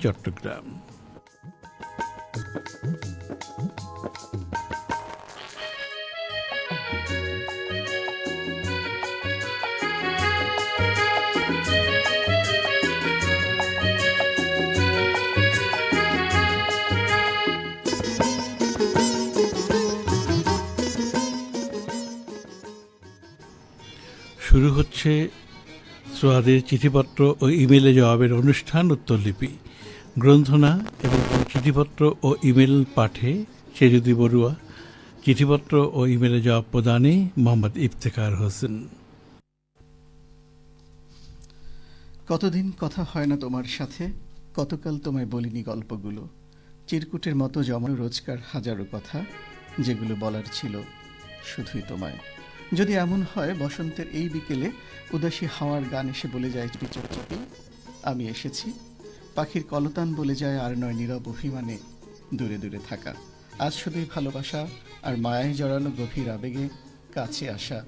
চট্টগ্রাম। শুরু হচ্ছে সোহাদের চিঠিপত্র ও ইমেলে জবাবের অনুষ্ঠান উত্তরলিপি। গ্রন্থনা এবং চিঠিপত্র ও ইমেল পাঠে সেজুদি বড়ুয়া, চিঠিপত্র ও ইমেলে জবাব প্রদানে মোহাম্মদ ইফতেখার হোসেন। কতদিন কথা হয় না তোমার সাথে, কতকাল তোমায় বলিনি গল্পগুলো, চিরকুটের মতো জমানো রোজকার হাজারো কথা, যেগুলো বলার ছিল শুধুই তোমায়। যদি এমন হয় বসন্তের এই বিকেলে উদাসী হাওয়ার গান এসে বলে যায় চুপি চুপি আমি এসেছি, পাখির কলতান বলে যায় আর নয় নীরব অভিমানে দূরে দূরে থাকা। আজ শুধুই ভালোবাসা আর মায়ায় জড়ানো গভীর আবেগে কাছে আসা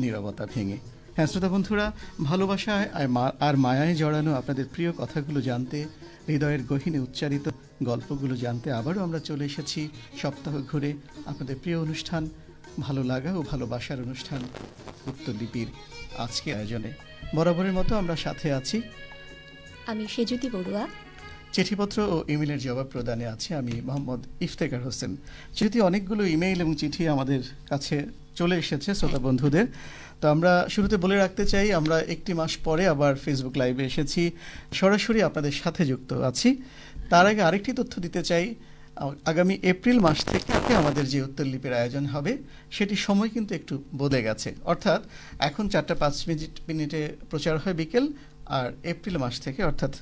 নীরবতা ভেঙে। হ্যাঁ শ্রোতা বন্ধুরা, ভালোবাসায় আর মায়ায় জড়ানো আপনাদের প্রিয় কথাগুলো জানতে, হৃদয়ের গহীনে উচ্চারিত গল্পগুলো জানতে আবারও আমরা চলে এসেছি সপ্তাহ ঘুরে আপনাদের প্রিয় অনুষ্ঠান ভালো লাগা ও ভালোবাসার অনুষ্ঠান উত্তরলিপির আজকে আয়োজনে। বরাবরের মতো আমরা সাথে আছি, আমি সেজুদি বড়ুয়া। চিঠিপত্র ও ইমেলের জবাব প্রদানে আছে আমি মোহাম্মদ ইফতেখার হোসেন। যেহেতু অনেকগুলো ইমেইল এবং চিঠি আমাদের কাছে চলে এসেছে শ্রোতা বন্ধুদের, তো আমরা শুরুতে বলে রাখতে চাই আমরা একটি মাস পরে আবার ফেসবুক লাইভে এসেছি, সরাসরি আপনাদের সাথে যুক্ত আছি। তার আগে আরেকটি তথ্য দিতে চাই, আগামী এপ্রিল মাস থেকে আমাদের যে উত্তরলিপির আয়োজন হবে সেটি সময় কিন্তু একটু বদলে গেছে। অর্থাৎ এখন 4:05 প্রচার হয় বিকেল, আর এপ্রিল মাস থেকে অর্থাৎ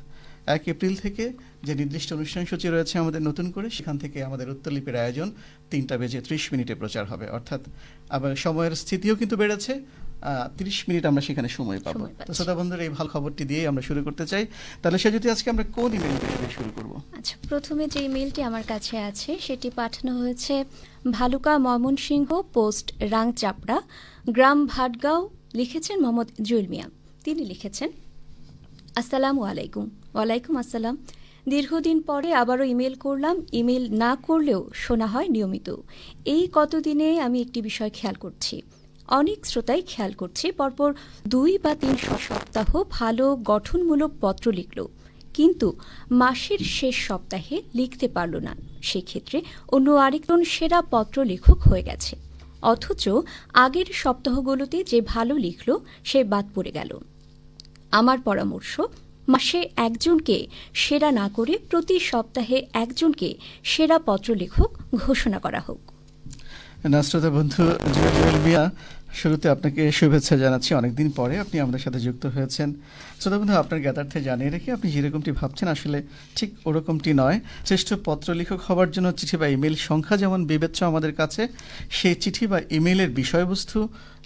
1 এপ্রিল থেকে যে নির্দিষ্ট অনুষ্ঠান সূচি রয়েছে আমাদের নতুন করে, সেখান থেকে আমাদের উত্তরলিপির আয়োজন 3:30 প্রচার হবে। অর্থাৎ আবার সময়ের স্থিতিও কিন্তু বেড়েছে, 30 মিনিট আমরা সেখানে সময় পাবো। তো শ্রোতা বন্ধুরা, এই ভালো খবরটি দিয়ে আমরা শুরু করতে চাই। তাহলে সে যদি আজকে আমরা কোন ইমেল দিয়ে শুরু করব? আচ্ছা, প্রথমে যে ইমেলটি আমার কাছে আছে সেটি পাঠানো হয়েছে ভালুকা ময়মনসিংহ, পোস্ট রাংচাপড়া, গ্রাম ভাটগাঁও। লিখেছেন মোহাম্মদ জুয়েল মিয়া। তিনি লিখেছেন, আসসালামু আলাইকুম। ওয়ালাইকুম আসসালাম। দীর্ঘদিন পরে আবারও ইমেল করলাম। ইমেল না করলেও শোনা হয় নিয়মিত। এই কতদিনে আমি একটি বিষয় খেয়াল করছি, অনেক শ্রোতাই খেয়াল করছি, পরপর 2 বা 3 সপ্তাহ ভালো গঠনমূলক পত্র লিখল, কিন্তু মাসের শেষ সপ্তাহে লিখতে পারল না। সেক্ষেত্রে অন্য আরেকজন সেরা পত্র লেখক হয়ে গেছে, অথচ আগের সপ্তাহগুলোতে যে ভালো লিখল সে বাদ পড়ে গেল। আমার পরামর্শ, মাসে একজনকে সেরা না করে প্রতি সপ্তাহে একজনকে সেরা পত্র লেখক ঘোষণা করা হোক। শ্রোতা বন্ধু জুয়েল মিয়া, শুরুতে আপনাকে শুভেচ্ছা জানাচ্ছি। অনেকদিন পরে আপনি আমাদের সাথে যুক্ত হয়েছেন। শ্রোতা বন্ধু, আপনার জ্ঞাতার্থে জানিয়ে রেখে আপনি যেরকমটি ভাবছেন আসলে ঠিক ওরকমটি নয়। শ্রেষ্ঠ পত্র লেখক হওয়ার জন্য চিঠি বা ইমেল সংখ্যা যেমন বিবেচ্য আমাদের কাছে, সেই চিঠি বা ইমেলের বিষয়বস্তু,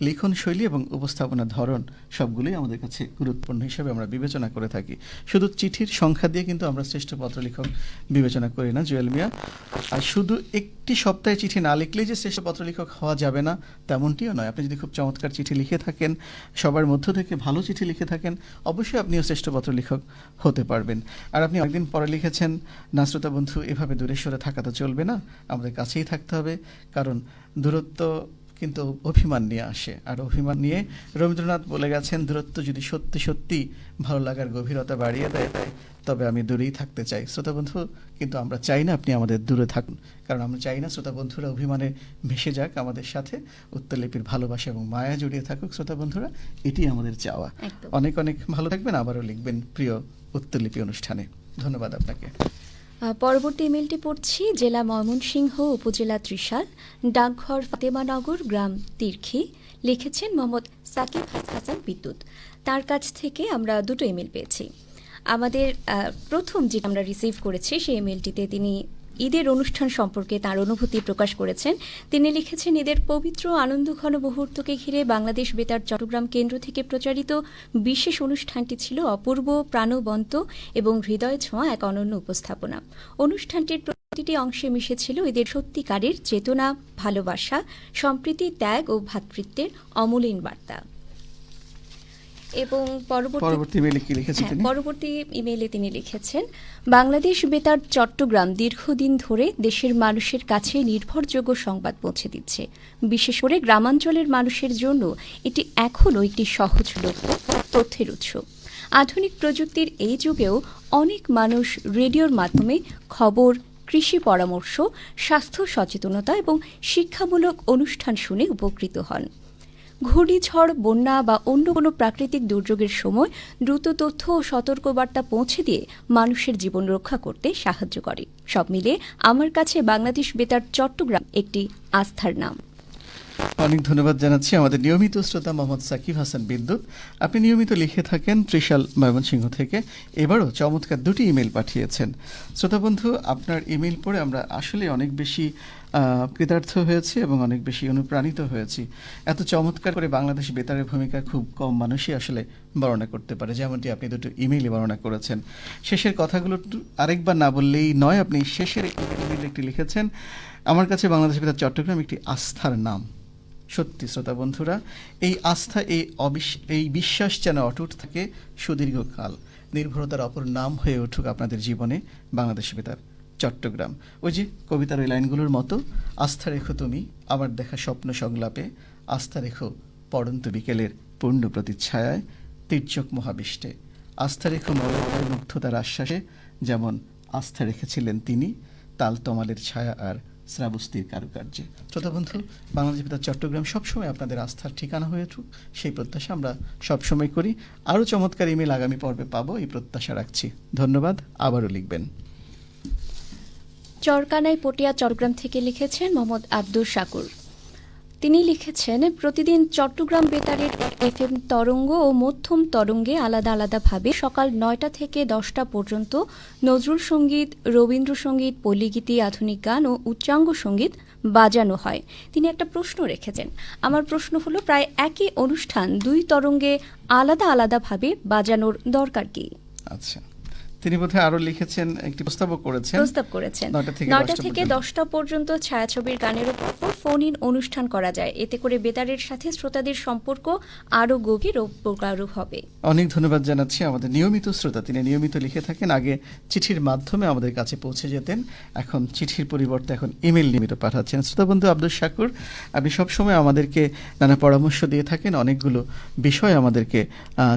লিখন শৈলী এবং উপস্থাপনার ধরন সবগুলোই আমাদের কাছে গুরুত্বপূর্ণ হিসেবে আমরা বিবেচনা করে থাকি। শুধু চিঠির সংখ্যা দিয়ে কিন্তু আমরা শ্রেষ্ঠ পত্র লেখক বিবেচনা করি না জুয়েল মিয়া। আর শুধু একটি সপ্তাহে চিঠি না লিখলেই যে শ্রেষ্ঠ পত্র লেখক হওয়া যাবে না তেমনটিও নয়। আপনি যদি খুব চমৎকার চিঠি লিখে থাকেন, সবার মধ্য থেকে ভালো চিঠি লিখে থাকেন, অবশ্যই আপনিও শ্রেষ্ঠ পত্র লেখক হতে পারবেন। আর আপনি অনেকদিন পরে লিখেছেন, না শ্রোতা বন্ধু, এভাবে দূরে সরে থাকা তো চলবে না, আমাদের কাছেই থাকতে হবে। কারণ দূরত্ব কিন্তু অভিমান নিয়ে আসে, আর অভিমান নিয়ে রবীন্দ্রনাথ বলে গেছেন, দূরত্ব যদি সত্যি সত্যি ভালো লাগার গভীরতা বাড়িয়ে দেয় তবে আমি দূরেই থাকতে চাই। শ্রোতা বন্ধু, কিন্তু আমরা চাই না আপনি আমাদের দূরে থাকুন, কারণ আমরা চাই না শ্রোতা বন্ধুরা অভিমানে ভেসে যাক, আমাদের সাথে উত্তরলিপির ভালোবাসা এবং মায়া জড়িয়ে থাকুক। শ্রোতা বন্ধুরা, এটি আমাদের চাওয়া। অনেক অনেক ভালো থাকবেন, আবারও লিখবেন প্রিয় উত্তরলিপি অনুষ্ঠানে। ধন্যবাদ আপনাকে। পরবর্তী ইমেলটি পড়ছি। জেলা ময়মনসিংহ, উপজেলা ত্রিশাল, ডাকঘর ফাতেমানগর, গ্রাম তিরখি। লিখেছেন মোহাম্মদ সাকিব হাসান বিদ্যুৎ। তার কাছ থেকে আমরা 2টো ইমেল পেয়েছি। আমাদের প্রথম যে আমরা রিসিভ করেছি সেই ইমেলটিতে তিনি ঈদের অনুষ্ঠান সম্পর্কে তার অনুভূতি প্রকাশ করেছেন। তিনি লিখেছেন, ঈদের পবিত্র আনন্দঘন মুহূর্তকে ঘিরে বাংলাদেশ বেতার চট্টগ্রাম কেন্দ্র থেকে প্রচারিত বিশেষ অনুষ্ঠানটি ছিল অপূর্ব, প্রাণবন্ত এবং হৃদয় ছোঁয়া এক অনন্য উপস্থাপনা। অনুষ্ঠানটির প্রতিটি অংশে মিশেছিল ঈদের সত্যিকারের চেতনা, ভালোবাসা, সম্প্রীতি, ত্যাগ ও ভ্রাতৃত্বের অমলিন বার্তা। এবং পরবর্তী ইমেইলে কি লিখেছেন তিনি? পরবর্তী ইমেইলে তিনি লিখেছেন, বাংলাদেশ বেতার চট্টগ্রাম দীর্ঘদিন ধরে দেশের মানুষের কাছে নির্ভরযোগ্য সংবাদ পৌঁছে দিচ্ছে। বিশেষ করে গ্রামাঞ্চলের মানুষের জন্য এটি এখনও একটি সহজলভ্য তথ্যের উৎস। আধুনিক প্রযুক্তির এই যুগেও অনেক মানুষ রেডিওর মাধ্যমে খবর, কৃষি পরামর্শ, স্বাস্থ্য সচেতনতা এবং শিক্ষামূলক অনুষ্ঠান শুনে উপকৃত হন। ঘূর্ণিঝড়, বন্যা বা অন্য কোনো প্রাকৃতিক দুর্যোগের সময় দ্রুত তথ্য ও সতর্কবার্তা পৌঁছে দিয়ে মানুষের জীবন রক্ষা করতে সাহায্য করে। সব মিলে আমার কাছে বাংলাদেশ বেতার চট্টগ্রাম একটি আস্থার নাম। অনেক ধন্যবাদ জানাচ্ছি আমাদের নিয়মিত শ্রোতা মোহাম্মদ সাকিব হাসান বিদ্যুৎ। আপনি নিয়মিত লিখে থাকেন ত্রিশাল, ময়মনসিংহ থেকে। এবারও চমৎকার 2টি ইমেল পাঠিয়েছেন। শ্রোতা বন্ধু, আপনার ইমেল পড়ে আমরা আসলে অনেক বেশি কৃতার্থ হয়েছি এবং অনেক বেশি অনুপ্রাণিত হয়েছি। এত চমৎকার করে বাংলাদেশ বেতারের ভূমিকা খুব কম মানুষই আসলে বর্ণনা করতে পারে, যেমনটি আপনি 2টি ইমেইলে বর্ণনা করেছেন। শেষের কথাগুলো আরেকবার না বললেই নয়। আপনি শেষের ইমেইলে একটি লিখেছেন, আমার কাছে বাংলাদেশ বেতার চট্টগ্রাম একটি আস্থার নাম। সত্যি শ্রোতা বন্ধুরা, এই আস্থা, এই বিশ্বাস যেন অটুট থাকে সুদীর্ঘকাল। নির্ভরতার অপর নাম হয়ে উঠুক আপনাদের জীবনে বাংলাদেশ বেতার চট্টগ্রাম। ওই যে কবিতার ওই লাইনগুলোর মতো, আস্থা রেখো তুমি আমার দেখা স্বপ্ন সংলাপে, আস্থা রেখো পড়ন্ত বিকেলের পূর্ণ প্রতিচ্ছায়ায়, তির্যক মহাবিষ্টে, আস্থা রেখো মরণের মুগ্ধতার আশ্বাসে, যেমন আস্থা রেখেছিলেন তিনি তালতমালের ছায়া আর শ্রাবস্তির কারুকার্যে। শ্রোতা বন্ধু, বাংলাদেশ বেতার চট্টগ্রাম সবসময় আপনাদের আস্থার ঠিকানা হয়ে উঠুক, সেই প্রত্যাশা আমরা সবসময় করি। আরও চমৎকার ইমেল আগামী পর্বে পাবো, এই প্রত্যাশা রাখছি। ধন্যবাদ। আবারও লিখবেন। চরকানাই পটিয়া চট্টগ্রাম থেকে লিখেছেন মোহাম্মদ আব্দুল শাকুর। তিনি লিখেছেন, প্রতিদিন চট্টগ্রাম বেতারের FM তরঙ্গ ও মধ্যম তরঙ্গে আলাদা আলাদাভাবে সকাল 9টা থেকে 10টা পর্যন্ত নজরুল সঙ্গীত, রবীন্দ্রসঙ্গীত, পল্লীগীতি, আধুনিক গান ও উচ্চাঙ্গ সঙ্গীত বাজানো হয়। তিনি একটা প্রশ্ন রেখেছেন। আমার প্রশ্ন হলো, প্রায় একই অনুষ্ঠান 2 তরঙ্গে আলাদা আলাদাভাবে বাজানোর দরকার কি? আচ্ছা, তিনি বোধহয় আরো লিখেছেন, একটি প্রস্তাব করেছেন 9টা থেকে 10টা পর্যন্ত ছায়াছবির গানের উপর ফোন ইন অনুষ্ঠান করা যায়। এতে করে বেতারের সাথে শ্রোতাদের সম্পর্ক আরো গভীর ও প্রগাঢ় হবে। অনেক ধন্যবাদ জানাচ্ছি আমাদের নিয়মিত শ্রোতা। তিনি নিয়মিত লিখে থাকেন। আগে চিঠির মাধ্যমে আমাদের কাছে পৌঁছে যেতেন, এখন চিঠির পরিবর্তে এখন ইমেল নিয়মিত পাঠাচ্ছেন। শ্রোতা বন্ধু আব্দুল শাকুর, আপনি সবসময় আমাদেরকে নানা পরামর্শ দিয়ে থাকেন, অনেকগুলো বিষয় আমাদেরকে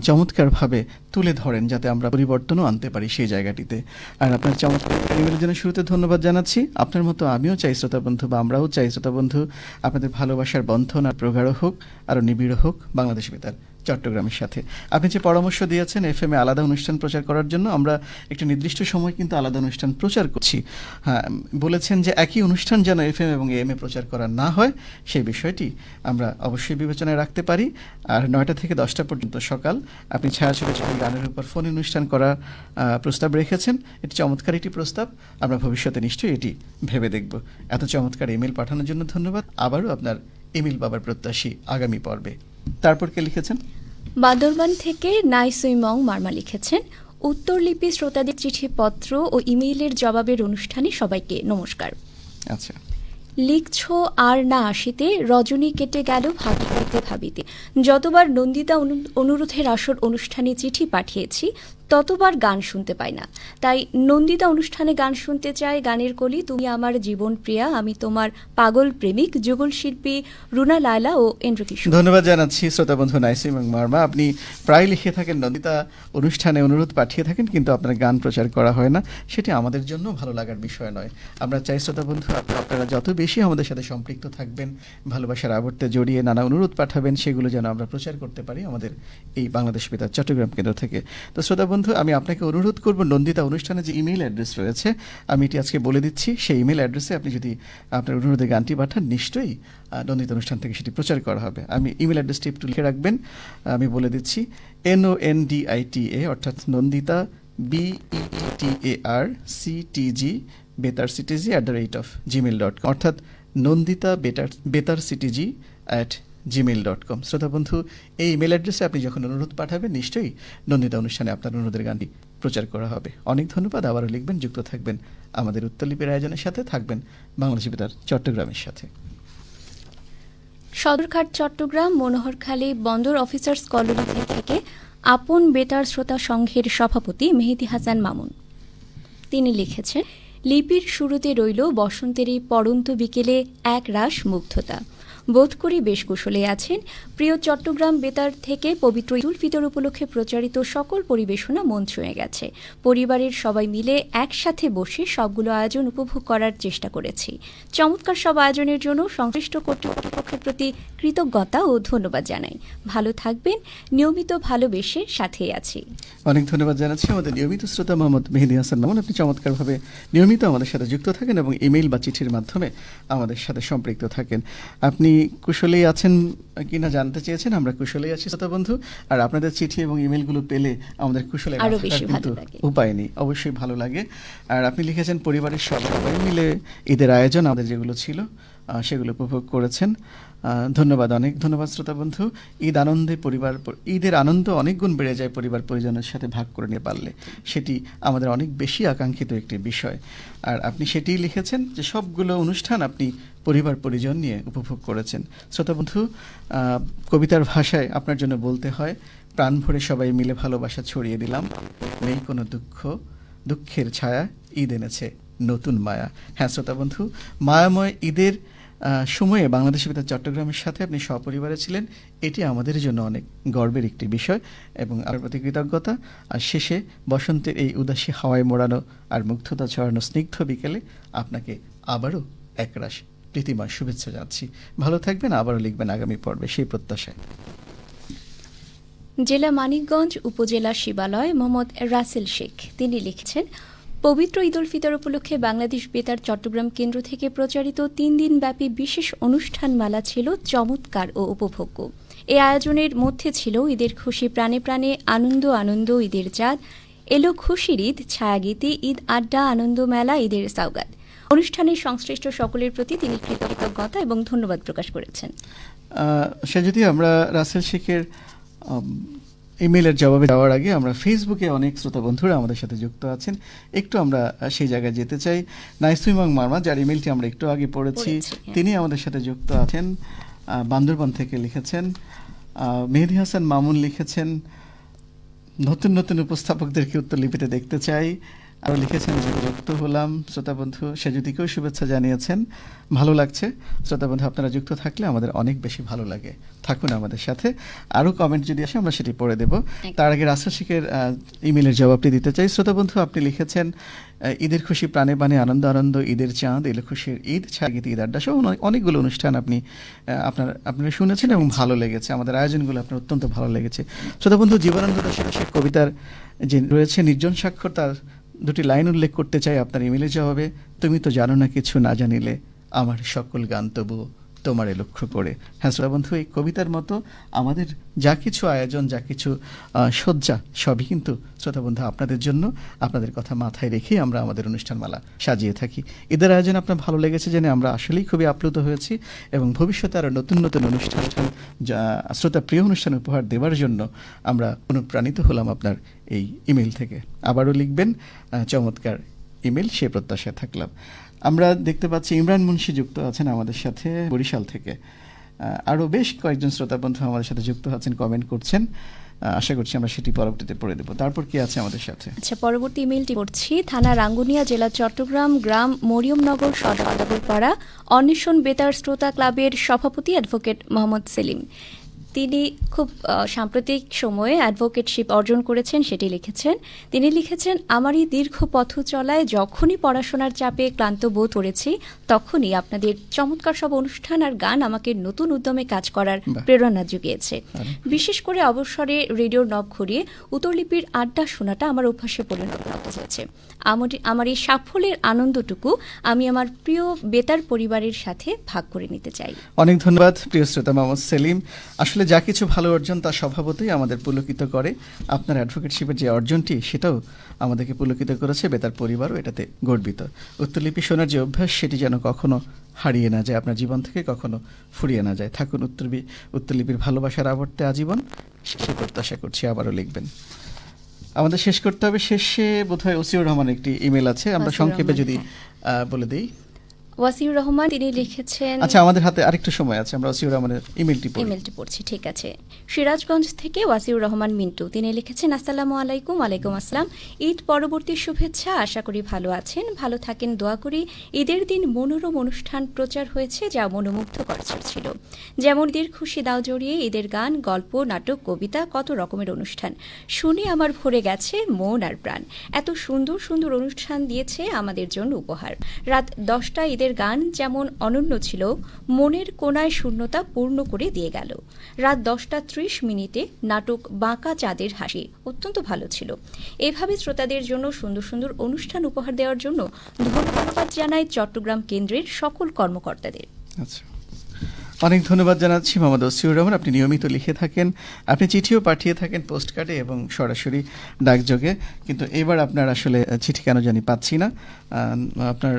চমৎকারভাবে তুলে ধরেন, যাতে আমরা পরিবর্তনও আনতে পারি সেই জায়গাটিতে। আর আপনার চমৎকার ইমেলের জন্য শুরুতে ধন্যবাদ জানাচ্ছি। আপনার মতো আমিও চাই শ্রোতা বন্ধু, বা আমরাও চাই শ্রোতা বন্ধু, আপনাদের ভালোবাসার বন্ধন আর প্রগাঢ় হোক, আরও নিবিড় হোক বাংলাদেশ বেতার চট্টগ্রামের সাথে। আপনি যে পরামর্শ দিয়েছেন FM এ আলাদা অনুষ্ঠান প্রচার করার জন্য, আমরা একটি নির্দিষ্ট সময় কিন্তু আলাদা অনুষ্ঠান প্রচার করছি। হ্যাঁ, বলেছেন যে একই অনুষ্ঠান যেন FM এবং AM এ প্রচার করা না হয়, সেই বিষয়টি আমরা অবশ্যই বিবেচনায় রাখতে পারি। আর 9টা থেকে 10টা পর্যন্ত সকাল আপনি ছায়াছবি গানের উপর ফোন অনুষ্ঠান করার প্রস্তাব রেখেছেন। এটি চমৎকার একটি প্রস্তাব। আমরা ভবিষ্যতে নিশ্চয়ই এটি ভেবে দেখব। এত চমৎকার ইমেল পাঠানোর জন্য ধন্যবাদ। আবারও আপনার ইমেল পাবার প্রত্যাশী আগামী পর্বে। তারপর কে লিখেছেন? বান্দরবান থেকে নাইসুইমং মার্মা লিখেছেন, উত্তরলিপি শ্রোতাদের চিঠিপত্র ও ইমেইলের জবাবের অনুষ্ঠানে সবাইকে নমস্কার। আচ্ছা, লিখছ আর না আসিতে রজনী কেটে গেল ভাবিতে ভাবিতে। যতবার নন্দিতা অনুরোধের আসর অনুষ্ঠানে চিঠি পাঠিয়েছি, ততবার গান শুনতে পাই না। তাই নন্দিতা অনুষ্ঠানে গান শুনতে চাই। গানের কলি, তুমি আমার জীবন প্রিয়া, আমি তোমার পাগল প্রেমিক। যুগল শিল্পী রুনা লায়লা ও ইন্দ্রকিশোর। ধন্যবাদ জানাচ্ছি শ্রোতা বন্ধু নাইসিম এবং মার্মা। আপনি প্রায় লিখে থাকেন, নন্দিতা অনুষ্ঠানে অনুরোধ পাঠিয়ে থাকেন, কিন্তু আপনার গান প্রচার করা হয় না। সেটি আমাদের জন্য ভালো লাগার বিষয় নয়। আমরা চাই শ্রোতা বন্ধু, আপনারা যত বেশি আমাদের সাথে সম্পৃক্ত থাকবেন, ভালোবাসার আবর্তে জড়িয়ে নানা অনুরোধ পাঠাবেন, সেগুলো যেন আমরা প্রচার করতে পারি আমাদের এই বাংলাদেশ বেতার চট্টগ্রাম কেন্দ্র থেকে। তো শ্রোতা বন্ধু, আমি আপনাকে অনুরোধ করব, নন্দিতা অনুষ্ঠানে যে ইমেল অ্যাড্রেস রয়েছে আমি এটি আজকে বলে দিচ্ছি। সেই ইমেল অ্যাড্রেসে আপনি যদি আপনার অনুরোধে গানটি পাঠান, নিশ্চয়ই নন্দিতা অনুষ্ঠান থেকে সেটি প্রচার করা হবে। আমি ইমেল অ্যাড্রেসটি একটু লিখে রাখবেন, আমি বলে দিচ্ছি। NONDITA অর্থাৎ নন্দিতা BETARCTG betarctg@gmail.com অর্থাৎ নন্দিতা betarctg@gmail.com। শ্রোতা বন্ধু, এই ইমেল অ্যাড্রেসে আপনি যখন অনুরোধ পাঠাবেন, নিশ্চয়ই নন্দিতা অনুষ্ঠানে আপনার অনুরোধের গানটি প্রচার করা হবে। অনেক ধন্যবাদ। আবারও লিখবেন, যুক্ত থাকবেন আমাদের উত্তরলিপির আয়োজনের সাথে, থাকবেন বাংলাদেশ বেতার চট্টগ্রামের সাথে। সদরঘাট চট্টগ্রাম মনোহরখালী বন্দর অফিসার্স কলোনি থেকে আপন বেতার শ্রোতা সংঘের সভাপতি মেহেদী হাসান মামুন। তিনি লিখেছেন, লিপির শুরুতে রইল বসন্তের এই পড়ন্ত বিকেলে এক রাশ মুগ্ধতা। বোধ করি বেশ কুশলে আছেন। প্রিয় চট্টগ্রাম বেতার থেকে পবিত্র ঈদুল ফিতর উপলক্ষে প্রচারিত সকল পরিবেশনা মন ছুঁয়ে গেছে। পরিবারের সবাই মিলে একসাথে বসে সবগুলো আয়োজন উপভোগ করার চেষ্টা করেছি। চমৎকার সব আয়োজনের জন্য সংশ্লিষ্ট কর্তৃপক্ষের প্রতি কৃতজ্ঞতা ও ধন্যবাদ জানাই। ভালো থাকবেন, নিয়মিত ভালোবেসে সাথেই আছি। অনেক ধন্যবাদ জানাচ্ছি আমাদের নিয়মিত শ্রোতা মোহাম্মদ মেহেদী হাসান মামুন। আপনি চমৎকারভাবে নিয়মিত আমাদের সাথে যুক্ত থাকেন এবং ইমেইল বা চিঠির মাধ্যমে আমাদের সাথে সম্পৃক্ত থাকেন। আপনি কুশলেই আছেন কিনা জানতে চেয়েছেন, আমরা কুশলেই আছি শ্রোতা বন্ধু। আর আপনাদের চিঠি এবং ইমেলগুলো পেলে আমাদের কুশলে আরো বেশি ভালো লাগে। উপায় নেই, অবশ্যই ভালো লাগে। আর আপনি লিখেছেন পরিবারের সবাই মিলে ঈদের আয়োজন আমাদের যেগুলো ছিল সেগুলো উপভোগ করেছেন। ধন্যবাদ, অনেক ধন্যবাদ শ্রোতা বন্ধু। ঈদের আনন্দ অনেক গুণ বেড়ে যায় পরিবার পরিজনের সাথে ভাগ করে নিয়ে পারলে। সেটি আমাদের অনেক বেশি আকাঙ্ক্ষিত একটি বিষয়। আর আপনি সেটিই লিখেছেন যে সবগুলো অনুষ্ঠান আপনি পরিবার পরিজন নিয়ে উপভোগ করেছেন। শ্রোতা বন্ধু, কবিতার ভাষায় আপনার জন্য বলতে হয়, প্রাণ ভরে সবাই মিলে ভালোবাসা ছড়িয়ে দিলাম, নেই কোনো দুঃখের ছায়া, ঈদ এনেছে নতুন মায়া। হ্যাঁ শ্রোতা বন্ধু, মায়াময় ঈদের সময়ে বাংলাদেশ বেতার চট্টগ্রামের সাথে আপনি সপরিবারে ছিলেন, এটি আমাদের জন্য অনেক গর্বের একটি বিষয় এবং আপনার প্রতি কৃতজ্ঞতা। আর শেষে বসন্তের এই উদাসী হাওয়ায় মোড়ানো আর মুগ্ধতা ছড়ানো স্নিগ্ধ বিকেলে আপনাকে আবারও একরাশ প্রীতিময় শুভেচ্ছা জানাচ্ছি। ভালো থাকবেন, আবারও লিখবেন আগামী পর্বে সেই প্রত্যাশায়। জেলা মানিকগঞ্জ উপজেলা শিবালয় মোহাম্মদ রাসেল শেখ, তিনি লিখেছেন, পবিত্র ঈদুল ফিতর উপলক্ষে বাংলাদেশ বেতার চট্টগ্রাম কেন্দ্র থেকে প্রচারিত 3 দিনব্যাপী বিশেষ অনুষ্ঠানমালা ছিল চমৎকার ও উপভোগ্য। এই আয়োজনের মধ্যে ছিল ঈদের খুশি, প্রাণে প্রাণে আনন্দ আনন্দ ঈদের চাঁদ, এলো খুশির ঈদ, ছায়াগীতি, ঈদ আড্ডা, আনন্দ মেলা, ঈদের সাউগাত। অনুষ্ঠানের সংশ্লিষ্ট সকলের প্রতি তিনি কৃতজ্ঞতা এবং ধন্যবাদ প্রকাশ করেছেন। সে যদি আমরা রাসেল শেখের ইমেইলের জবাবে যাওয়ার আগে আমরা ফেসবুকে অনেক শ্রোতা বন্ধুরা আমাদের সাথে যুক্ত আছেন, একটু আমরা সেই জায়গায় যেতে চাই। নাইসুইমাং মার্মা, যার ইমেইলটি আমরা একটু আগে পড়েছি, তিনি আমাদের সাথে যুক্ত আছেন, বান্দরবান থেকে লিখেছেন। মেহেদী হাসান মামুন লিখেছেন, নতুন নতুন উপস্থাপকদেরকে উত্তরলিপিতে দেখতে চাই। আরও লিখেছেন যে যুক্ত হলাম শ্রোতা বন্ধু, সে যদিকেও শুভেচ্ছা জানিয়েছেন। ভালো লাগছে শ্রোতা বন্ধু, আপনারা যুক্ত থাকলে আমাদের অনেক বেশি ভালো লাগে। থাকুন আমাদের সাথে। আরও কমেন্ট যদি আসে আমরা সেটি পড়ে দেব। তার আগে রাসেল শেখের ইমেলের জবাবটি দিতে চাই। শ্রোতা বন্ধু, আপনি লিখেছেন, ঈদের খুশি, প্রাণে প্রাণে আনন্দ আনন্দ, ঈদের চাঁদ, এলো খুশির ঈদ, ছায়াগীতি, ঈদ আড্ডা সহ অনেকগুলো অনুষ্ঠান আপনারা শুনেছেন এবং ভালো লেগেছে। আমাদের আয়োজনগুলো আপনার অত্যন্ত ভালো লেগেছে। শ্রোতা বন্ধু, জীবনানন্দ দাশের কবিতার যে রয়েছে নির্জন স্বাক্ষর, তার 2টি লাইন উল্লেখ করতে চাই আপনার ইমেলের জবাবে। তুমি তো জানো না কিছু না জানিলে, আমার সকল গান তবু তোমারে লক্ষ্য করে। হ্যাঁ শ্রোতা বন্ধু, এই কবিতার মতো আমাদের যা কিছু আয়োজন, যা কিছু সজ্জা, সবই কিন্তু শ্রোতা বন্ধু আপনাদের জন্য, আপনাদের কথা মাথায় রেখেই আমরা আমাদের অনুষ্ঠানমালা সাজিয়ে থাকি। ঈদের আয়োজন আপনার ভালো লেগেছে জেনে আমরা আসলেই খুবই আপ্লুত হয়েছি এবং ভবিষ্যতে আরও নতুন নতুন অনুষ্ঠান, যা শ্রোতা প্রিয় অনুষ্ঠান উপহার দেওয়ার জন্য আমরা অনুপ্রাণিত হলাম আপনার এই ইমেল থেকে। আবারও লিখবেন চমৎকার ইমেল, সে প্রত্যাশায় থাকলাম। আমরা দেখতে পাচ্ছি ইমরান মুন্সি যুক্ত আছেন আমাদের সাথে বরিশাল থেকে। আরও বেশ কয়েকজন শ্রোতা বন্ধু আমাদের সাথে যুক্ত আছেন, কমেন্ট করছেন। আশা করছি আমরা সেটি পরবর্তীতে পড়ে দেব। তারপর কি আছে আমাদের সাথে? আচ্ছা, পরবর্তী ইমেলটি পড়ছি। থানা রাঙ্গুনিয়া, জেলা চট্টগ্রাম, গ্রাম মরিয়মনগর, সদরপাড়া, অন্বেষণ বেতার শ্রোতা ক্লাবের সভাপতি অ্যাডভোকেট মোহাম্মদ সেলিম। তিনি খুব সাম্প্রতিক সময়ে অ্যাডভোকেটশিপ অর্জন করেছেন, সেটি লিখেছেন। তিনি লিখেছেন, আমার এই দীর্ঘ পথ চলায় যখনই পড়াশোনার চাপে ক্লান্ত বোধ করেছি, তখনই আপনাদের চমৎকার সব অনুষ্ঠান আর গান আমাকে নতুন উদ্যমে কাজ করার প্রেরণা জুগিয়েছে। বিশেষ করে অবসরে রেডিওর নব ঘুরিয়ে উত্তরলিপির আড্ডা শোনাটা আমার অভ্যাসে পরিণত হতে হয়েছে। আমার এই সাফল্যের আনন্দটুকু আমি আমার প্রিয় বেতার পরিবারের সাথে ভাগ করে নিতে চাই। অনেক ধন্যবাদ প্রিয় শ্রোতা মোহাম্মদ সেলিম। আসলে যা কিছু ভালো অর্জন তা স্বভাবতই আমাদের পুলকিত করে। আপনার অ্যাডভোকেটশিপের যে অর্জনটি, সেটাও আমাদেরকে পুলকিত করেছে। বেতার পরিবারও এটাতে গর্বিত। উত্তরলিপি শোনার যে অভ্যাস, সেটি যেন কখনো হারিয়ে না যায়, আপনার জীবন থেকে কখনো ফুরিয়ে না যায়। থাকুন উত্তরলিপির ভালোবাসার আবর্তে আজীবন, সে প্রত্যাশা করছি। আবারও লিখবেন। আমাদের শেষ করতে হবে। শেষে বোধহয় ওসিউর রহমান একটি ইমেল আছে, আমরা সংক্ষেপে যদি বলে দিই। ওয়াসিউর রহমান তিনি লিখেছেন, আচ্ছা, আমাদের হাতে আরেকটু সময় আছে, আমরা ওসিউর রহমানের ইমেলটি পড়ি। ইমেলটি পড়ছি, ঠিক আছে। সিরাজগঞ্জ থেকে ওয়াসিউর রহমান মিন্টু তিনি লিখেছেন, আসসালামু আলাইকুম। ওয়ালাইকুম আসসালাম। ঈদ পরবর্তী শুভেচ্ছা, আশা করি ভালো আছেন, ভালো থাকেন, দোয়া করি। ঈদের দিন মনোরম অনুষ্ঠান প্রচার হয়েছে যা মনোমুগ্ধকর ছিল, যেমন ঈদের খুশি দাও জড়িয়ে, ঈদের গান, গল্প, নাটক, কবিতা, কত রকমের অনুষ্ঠান শুনে আমার ভরে গেছে মন আর প্রাণ। এত সুন্দর সুন্দর অনুষ্ঠান দিয়েছে আমাদের জন্য উপহার। রাত 10টা ঈদের গান যেমন অনন্য ছিল, মনের কোনায় শূন্যতা পূর্ণ করে দিয়ে গেল। রাত 10:30 নাটক বাঁকা চাঁদের হাসি অত্যন্ত ভালো ছিল। এভাবে শ্রোতাদের জন্য সুন্দর সুন্দর অনুষ্ঠান উপহার দেওয়ার জন্য ধন্যবাদ জানাই চট্টগ্রাম কেন্দ্রের সকল কর্মকর্তাদের। আচ্ছা, অনেক ধন্যবাদ জানাচ্ছি মোহাম্মদ ওসিউর রহমান। আপনি নিয়মিত লিখে থাকেন, আপনি চিঠিও পাঠিয়ে থাকেন পোস্ট কার্ডে এবং সরাসরি ডাকযোগে, কিন্তু এবার আপনার আসলে চিঠি কেন জানি পাচ্ছি না। আপনার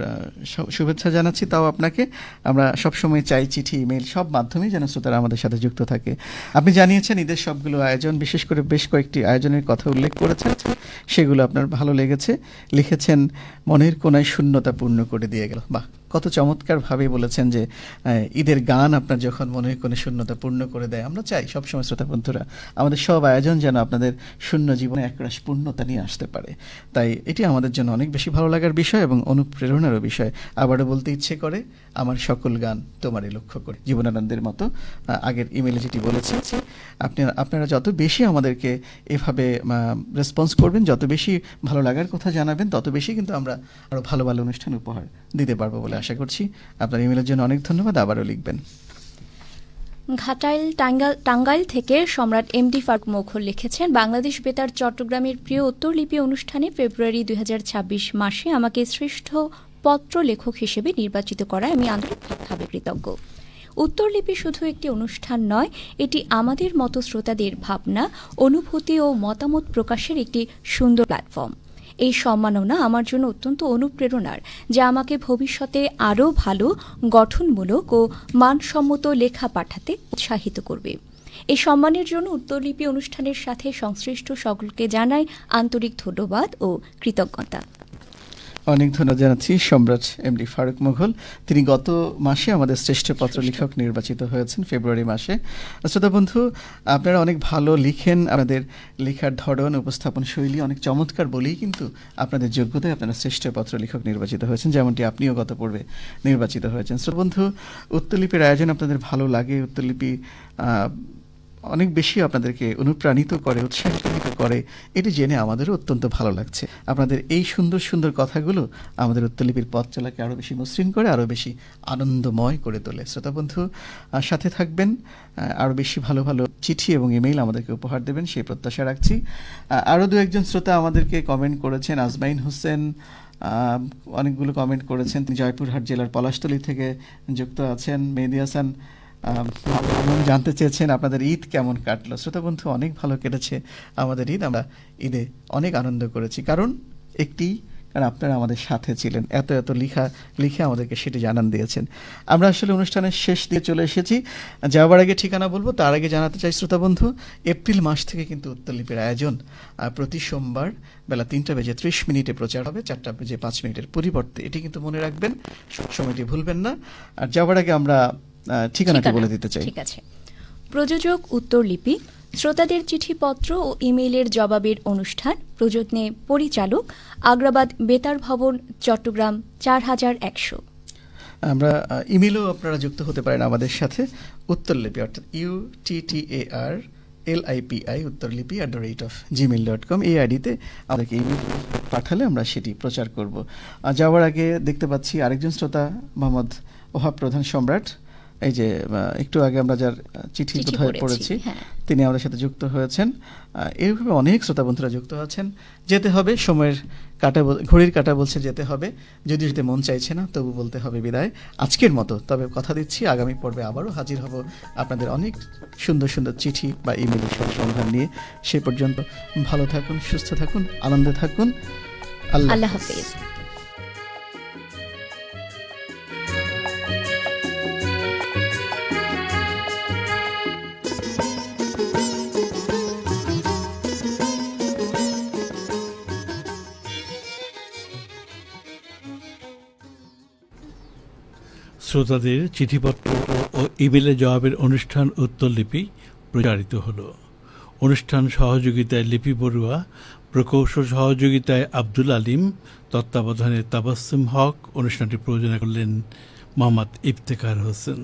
শুভেচ্ছা জানাচ্ছি, তাও আপনাকে আমরা সবসময় চাই চিঠি, ইমেল সব মাধ্যমেই যেন শ্রোতারা আমাদের সাথে যুক্ত থাকে। আপনি জানিয়েছেন ঈদের সবগুলো আয়োজন, বিশেষ করে বেশ কয়েকটি আয়োজনের কথা উল্লেখ করেছেন, সেগুলো আপনার ভালো লেগেছে। লিখেছেন মনের কোনায় শূন্যতা পূর্ণ করে দিয়ে গেল। বাহ, কত চমৎকারভাবে বলেছেন যে ঈদের গান আপনার যখন মনের কোণে শূন্যতা পূর্ণ করে দেয়। আমরা চাই সবসময় শ্রোতা বন্ধুরা আমাদের সব আয়োজন যেন আপনাদের শূন্য জীবনে একরাশ পূর্ণতা নিয়ে আসতে পারে। তাই এটি আমাদের জন্য অনেক বেশি ভালো লাগার বিষয় এবং অনুপ্রেরণারও বিষয়। আবারও বলতে ইচ্ছে করে, আমার সকল গান তোমারে লক্ষ্য করে, জীবনানন্দের মতো আগের ইমেলে যেটি বলেছি। আপনারা যত বেশি আমাদেরকে এভাবে রেসপন্স করবেন, যত বেশি ভালো লাগার কথা জানাবেন, তত বেশি কিন্তু আমরা আরও ভালো ভালো অনুষ্ঠান উপহার দিতে পারবো বলে আশা করছি। আপনার ইমেলের জন্য অনেক ধন্যবাদ। আবারও লিখবেন। ঘাটাইল টাঙ্গাইল থেকে সম্রাট এমডি ফারুক মোখল লিখেছেন, বাংলাদেশ বেতার চট্টগ্রামের প্রিয় উত্তরলিপি অনুষ্ঠানে ফেব্রুয়ারি 2026 মাসে আমাকে শ্রেষ্ঠ পত্র লেখক হিসেবে নির্বাচিত করায় আমি আন্তরিকভাবে কৃতজ্ঞ। উত্তরলিপি শুধু একটি অনুষ্ঠান নয়, এটি আমাদের মতো শ্রোতাদের ভাবনা, অনুভূতি ও মতামত প্রকাশের একটি সুন্দর প্ল্যাটফর্ম। এই সম্মাননা আমার জন্য অত্যন্ত অনুপ্রেরণার, যা আমাকে ভবিষ্যতে আরও ভালো, গঠনমূলক ও মানসম্মত লেখা পাঠাতে উৎসাহিত করবে। এই সম্মানের জন্য উত্তরলিপি অনুষ্ঠানের সাথে সংশ্লিষ্ট সকলকে জানাই আন্তরিক ধন্যবাদ ও কৃতজ্ঞতা। অনেক ধন্যবাদ জানাচ্ছি সম্রাট এমডি ফারুক মোঘল। তিনি গত মাসে আমাদের শ্রেষ্ঠ পত্র লেখক নির্বাচিত হয়েছেন, ফেব্রুয়ারি মাসে। শ্রোতা বন্ধু, আপনারা অনেক ভালো লিখেন, আপনাদের লেখার ধরন, উপস্থাপন শৈলী অনেক চমৎকার বলেই কিন্তু আপনাদের যোগ্যতায় আপনারা শ্রেষ্ঠ পত্র লেখক নির্বাচিত হয়েছেন, যেমনটি আপনিও গত পর্বে নির্বাচিত হয়েছেন। শ্রোতা বন্ধু, উত্তরলিপির আয়োজন আপনাদের ভালো লাগে, উত্তরলিপি অনেক বেশি আপনাদেরকে অনুপ্রাণিত করে, উৎসাহিত করে, এটি জেনে আমাদেরও অত্যন্ত ভালো লাগছে। আপনাদের এই সুন্দর সুন্দর কথাগুলো আমাদের উত্তরলিপির পথ চলাকে আরও বেশি মসৃণ করে, আরও বেশি আনন্দময় করে তোলে। শ্রোতা বন্ধু, সাথে থাকবেন, আরও বেশি ভালো ভালো চিঠি এবং ইমেইল আমাদেরকে উপহার দেবেন সেই প্রত্যাশা রাখছি। আরও দু একজন শ্রোতা আমাদেরকে কমেন্ট করেছেন। আজমাইন হোসেন অনেকগুলো কমেন্ট করেছেন, তিনি জয়পুরহাট জেলার পলাশতলী থেকে যুক্ত আছেন। মেহেদি হাসান জানতে চেয়েছেন আপনাদের ঈদ কেমন কাটলো। শ্রোতা বন্ধু, অনেক ভালো কেটেছে আমাদের ঈদ। আমরা ঈদে অনেক আনন্দ করেছি, কারণ আপনারা আমাদের সাথে ছিলেন, এত লিখে আমাদেরকে সেটি জানান দিয়েছেন। আমরা আসলে অনুষ্ঠানের শেষ দিয়ে চলে এসেছি। যাওয়ার আগে ঠিকানা বলবো, তার আগে জানাতে চাই শ্রোতা বন্ধু, এপ্রিল মাস থেকে কিন্তু উত্তরলিপির আয়োজন প্রতি সোমবার বেলা 3:30 প্রচার হবে, 4:05 পরিবর্তে। এটি কিন্তু মনে রাখবেন, সময়টি ভুলবেন না। আর যাওয়ার আগে আমরা ঠিকানাটি বলে দিতে চাই। ঠিক আছে। প্রযোজক উত্তরলিপি, শ্রোতাদের চিঠিপত্র ও ইমেইলের জবাবের অনুষ্ঠান, প্রযত্নে পরিচালক আগ্রাবাদ বেতার ভবন, চট্টগ্রাম 4100। আমরা ইমেইলও আপনারা যুক্ত হতে পারেন আমাদের সাথে, উত্তরলিপি অর্থাৎ UTTARLIPI উত্তরলিপি @gmail.com এই আইডিতে আমাদেরকে ইমেইল পাঠালে আমরা সেটি প্রচার করব। যাওয়ার আগে দেখতে পাচ্ছি আরেকজন শ্রোতা মোহাম্মদ ওহাব প্রধান সম্রাট, এই যে একটু আগে আমরা যার চিঠি বোধহয় পড়েছি, তিনি আমাদের সাথে যুক্ত হয়েছেন। এইভাবে অনেক শ্রোতা বন্ধুরা যুক্ত আছেন। যেতে হবে, সময়ের ঘড়ির কাঁটা বলছে যেতে হবে, যদিও যেতে মন চাইছে না, তবু বলতে হবে বিদায় আজকের মতো। তবে কথা দিচ্ছি, আগামী পর্বে আবারও হাজির হব আপনাদের অনেক সুন্দর সুন্দর চিঠি বা ইমেইলের সন্ধান নিয়ে। সে পর্যন্ত ভালো থাকুন, সুস্থ থাকুন, আনন্দে থাকুন। আল্লাহ হাফেজ। শ্রোতাদের চিঠিপত্র ও ইমেলে জবাবের অনুষ্ঠান উত্তরলিপি প্রচারিত হলো। অনুষ্ঠান সহযোগিতায় লিপি বড়ুয়া, প্রকৌশল সহযোগিতায় আব্দুল আলিম, তত্ত্বাবধানে তাবাসসুম হক। অনুষ্ঠানটি প্রযোজনা করলেন মোহাম্মদ ইফতেখার হোসেন।